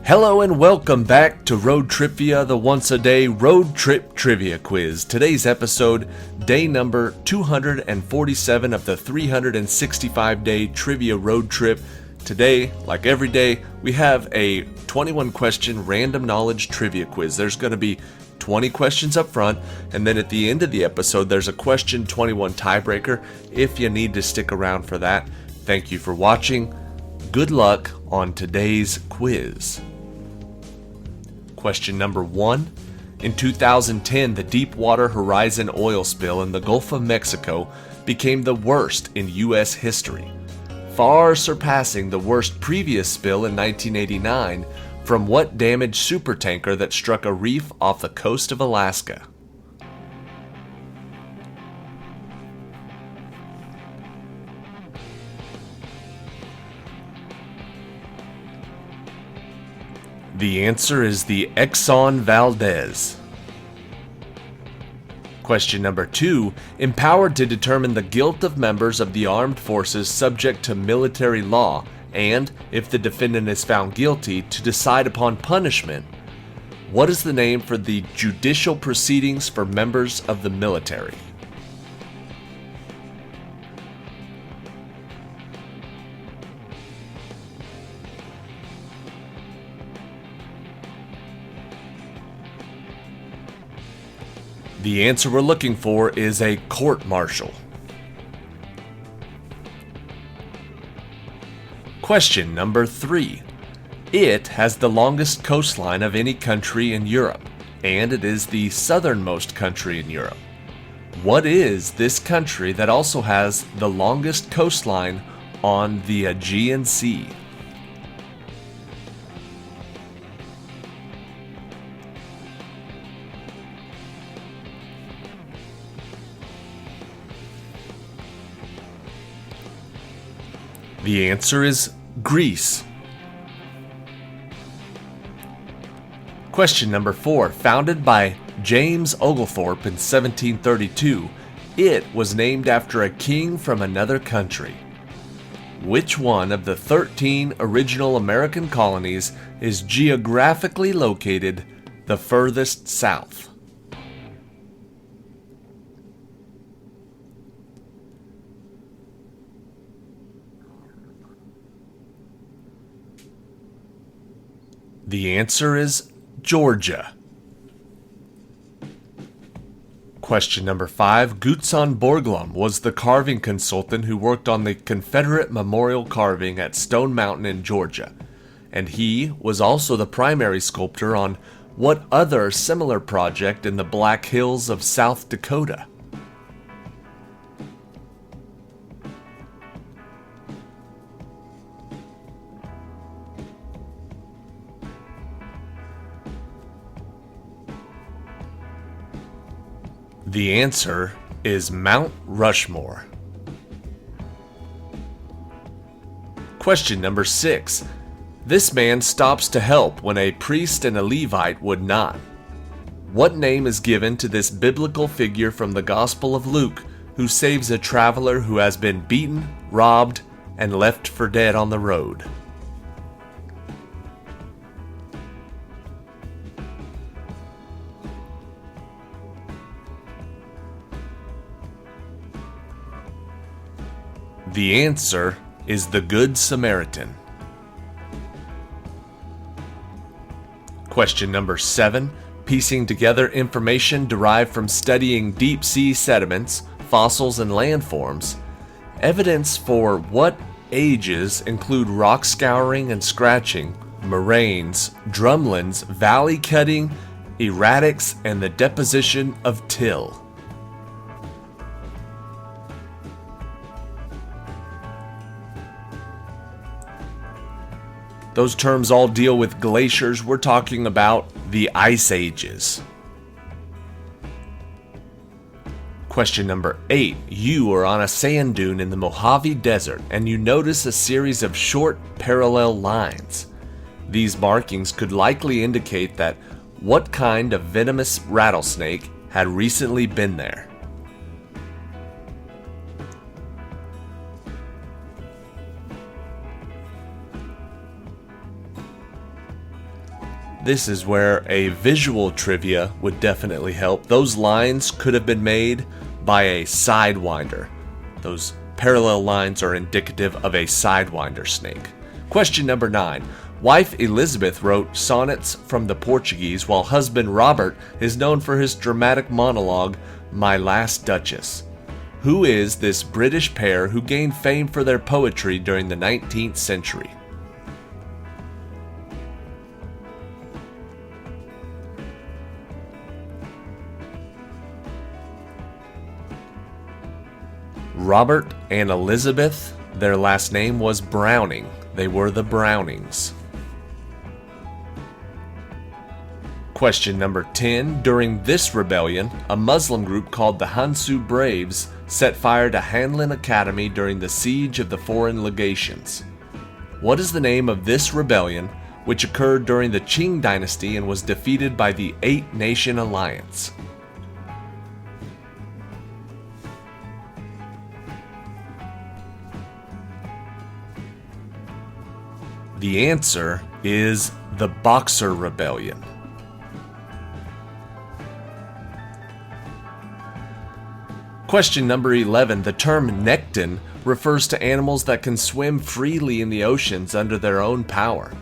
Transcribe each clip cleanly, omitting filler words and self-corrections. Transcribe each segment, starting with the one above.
Hello and welcome back to ROADTRIpVIA, the once-a-day road trip trivia quiz. Today's episode, day number 247 of the 365-day trivia road trip. Today, like every day, we have a 21-question random knowledge trivia quiz. There's going to be 20 questions up front, and then at the end of the episode, there's a question 21 tiebreaker if you need to stick around for that. Thank you for watching. Good luck on today's quiz. Question number 1. In 2010, the Deepwater Horizon oil spill in the Gulf of Mexico became the worst in U.S. history, far surpassing the worst previous spill in 1989 from what damaged supertanker that struck a reef off the coast of Alaska? The answer is the Exxon Valdez. Question number 2. Empowered to determine the guilt of members of the armed forces subject to military law, and, if the defendant is found guilty, to decide upon punishment. What is the name for the judicial proceedings for members of the military? The answer we're looking for is a court-martial. Question number 3. It has the longest coastline of any country in Europe, and it is the southernmost country in Europe. What is this country that also has the longest coastline on the Aegean Sea? The answer is Greece. Question number 4. Founded by James Oglethorpe in 1732, it was named after a king from another country. Which one of the 13 original American colonies is geographically located the furthest south? The answer is Georgia. Question number 5. Gutzon Borglum was the carving consultant who worked on the Confederate memorial carving at Stone Mountain in Georgia, and he was also the primary sculptor on what other similar project in the Black Hills of South Dakota? The answer is Mount Rushmore. Question number 6. This man stops to help when a priest and a Levite would not. What name is given to this biblical figure from the Gospel of Luke who saves a traveler who has been beaten, robbed, and left for dead on the road? The answer is the Good Samaritan. Question number 7. Piecing together information derived from studying deep sea sediments, fossils, and landforms, evidence for what ages include rock scouring and scratching, moraines, drumlins, valley cutting, erratics, and the deposition of till. Those terms all deal with glaciers. We're talking about the ice ages. Question number 8. You are on a sand dune in the Mojave Desert and you notice a series of short parallel lines. These markings could likely indicate that what kind of venomous rattlesnake had recently been there. This is where a visual trivia would definitely help. Those lines could have been made by a sidewinder. Those parallel lines are indicative of a sidewinder snake. Question number 9. Wife Elizabeth wrote sonnets from the Portuguese, while husband Robert is known for his dramatic monologue, My Last Duchess. Who is this British pair who gained fame for their poetry during the 19th century? Robert and Elizabeth, their last name was Browning. They were the Brownings. Question number 10. During this rebellion, a Muslim group called the Hansu Braves set fire to Hanlin Academy during the siege of the foreign legations. What is the name of this rebellion, which occurred during the Qing dynasty and was defeated by the Eight-Nation Alliance? The answer is the Boxer Rebellion. Question number 11. The term nekton refers to animals that can swim freely in the oceans under their own power.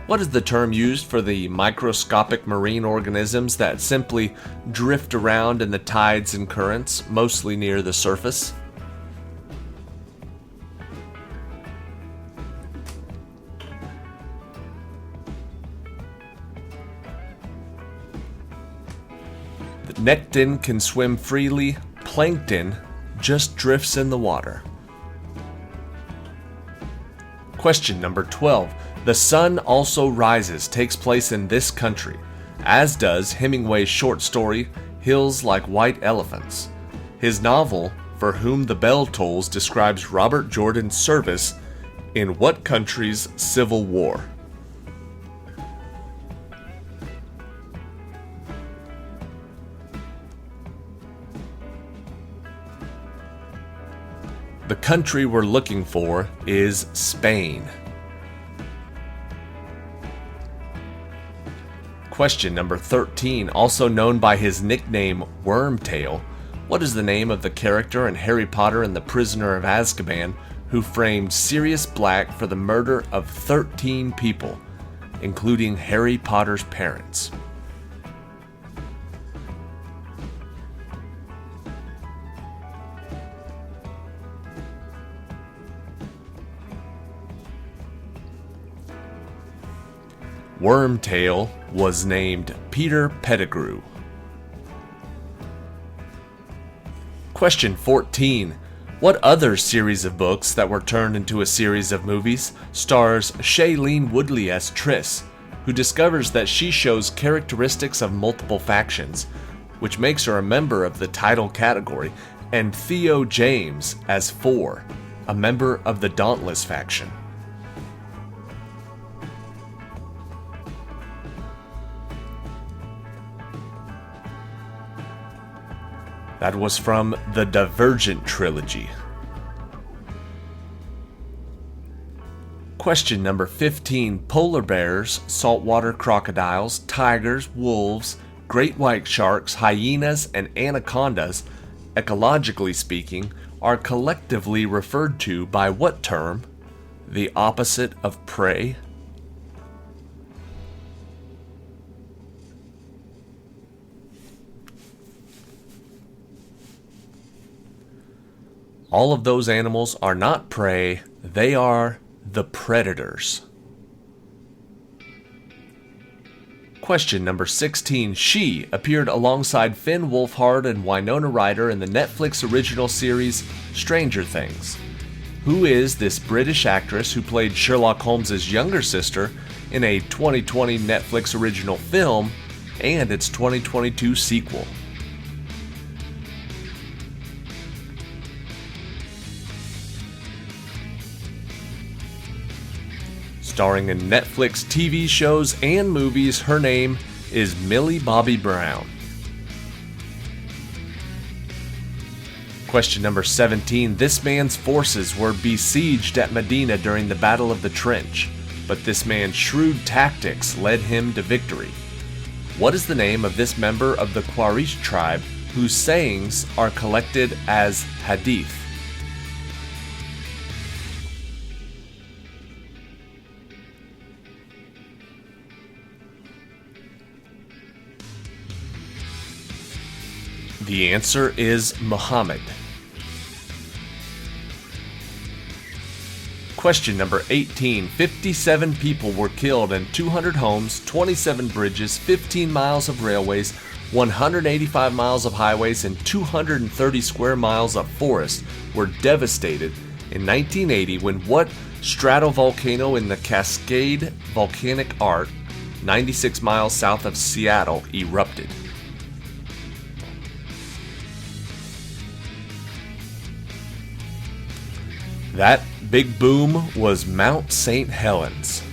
What is the term used for the microscopic marine organisms that simply drift around in the tides and currents, mostly near the surface? The nekton can swim freely. Plankton just drifts in the water. Question number 12. The Sun Also Rises takes place in this country, as does Hemingway's short story, Hills Like White Elephants. His novel, For Whom the Bell Tolls, describes Robert Jordan's service in what country's Civil War? The country we're looking for is Spain. Question number 13. Also known by his nickname Wormtail, what is the name of the character in Harry Potter and the Prisoner of Azkaban who framed Sirius Black for the murder of 13 people, including Harry Potter's parents? Wormtail was named Peter Pettigrew. Question 14. What other series of books that were turned into a series of movies stars Shailene Woodley as Triss, who discovers that she shows characteristics of multiple factions, which makes her a member of the title category, and Theo James as Four, a member of the Dauntless faction? That was from the Divergent trilogy. Question number 15. Polar bears, saltwater crocodiles, tigers, wolves, great white sharks, hyenas, and anacondas, ecologically speaking, are collectively referred to by what term? The opposite of prey? All of those animals are not prey, they are the predators. Question number 16. She appeared alongside Finn Wolfhard and Winona Ryder in the Netflix original series Stranger Things. Who is this British actress who played Sherlock Holmes' younger sister in a 2020 Netflix original film and its 2022 sequel? Starring in Netflix TV shows and movies, her name is Millie Bobby Brown. Question number 17. This man's forces were besieged at Medina during the Battle of the Trench, but this man's shrewd tactics led him to victory. What is the name of this member of the Quraysh tribe whose sayings are collected as hadith? The answer is Muhammad. Question number 18. 57 people were killed and 200 homes, 27 bridges, 15 miles of railways, 185 miles of highways, and 230 square miles of forest were devastated in 1980 when what stratovolcano in the Cascade Volcanic Arc, 96 miles south of Seattle, erupted? That big boom was Mount St. Helens.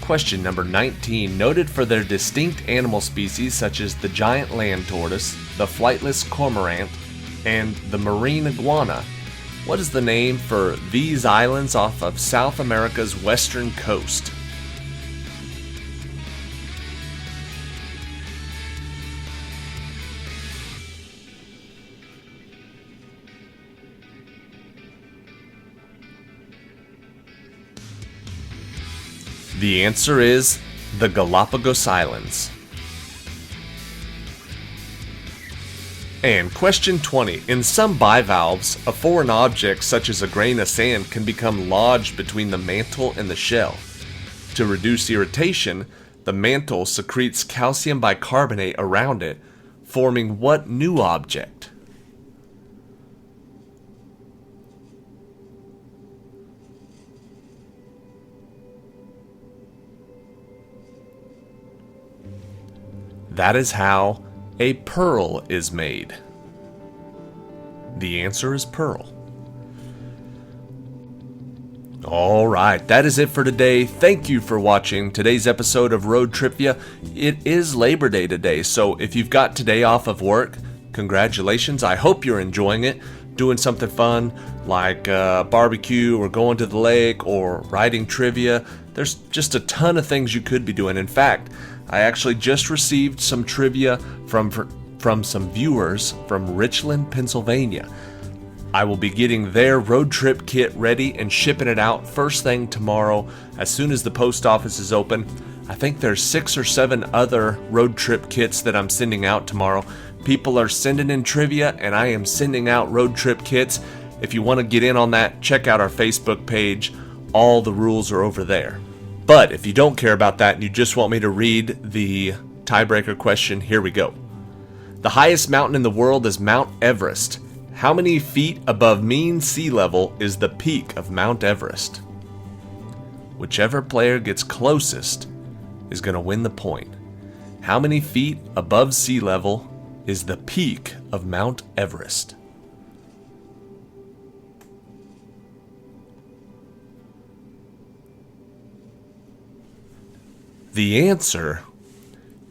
Question number 19. Noted for their distinct animal species such as the giant land tortoise, the flightless cormorant, and the marine iguana, what is the name for these islands off of South America's western coast? The answer is the Galapagos Islands. And question 20. In some bivalves, a foreign object such as a grain of sand can become lodged between the mantle and the shell. To reduce irritation, the mantle secretes calcium bicarbonate around it, forming what new object? That is how a pearl is made. The answer is pearl. Alright, that is it for today. Thank you for watching today's episode of Road TRIpVIA. It is Labor Day today, so if you've got today off of work, congratulations. I hope you're enjoying it, doing something fun like barbecue or going to the lake or writing trivia. There's just a ton of things you could be doing. In fact, I actually just received some trivia from some viewers from Richland, Pennsylvania. I will be getting their road trip kit ready and shipping it out first thing tomorrow as soon as the post office is open. I think there's 6 or 7 other road trip kits that I'm sending out tomorrow. People are sending in trivia and I am sending out road trip kits. If you want to get in on that, check out our Facebook page. All the rules are over there. But if you don't care about that and you just want me to read the tiebreaker question, here we go. The highest mountain in the world is Mount Everest. How many feet above mean sea level is the peak of Mount Everest? Whichever player gets closest is going to win the point. How many feet above sea level is the peak of Mount Everest? The answer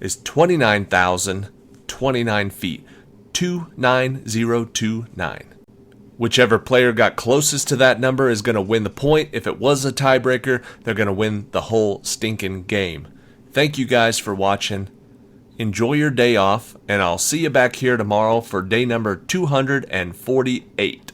is 29,029 feet, 29029. Whichever player got closest to that number is going to win the point. If it was a tiebreaker, they're going to win the whole stinking game. Thank you guys for watching. Enjoy your day off, and I'll see you back here tomorrow for day number 248.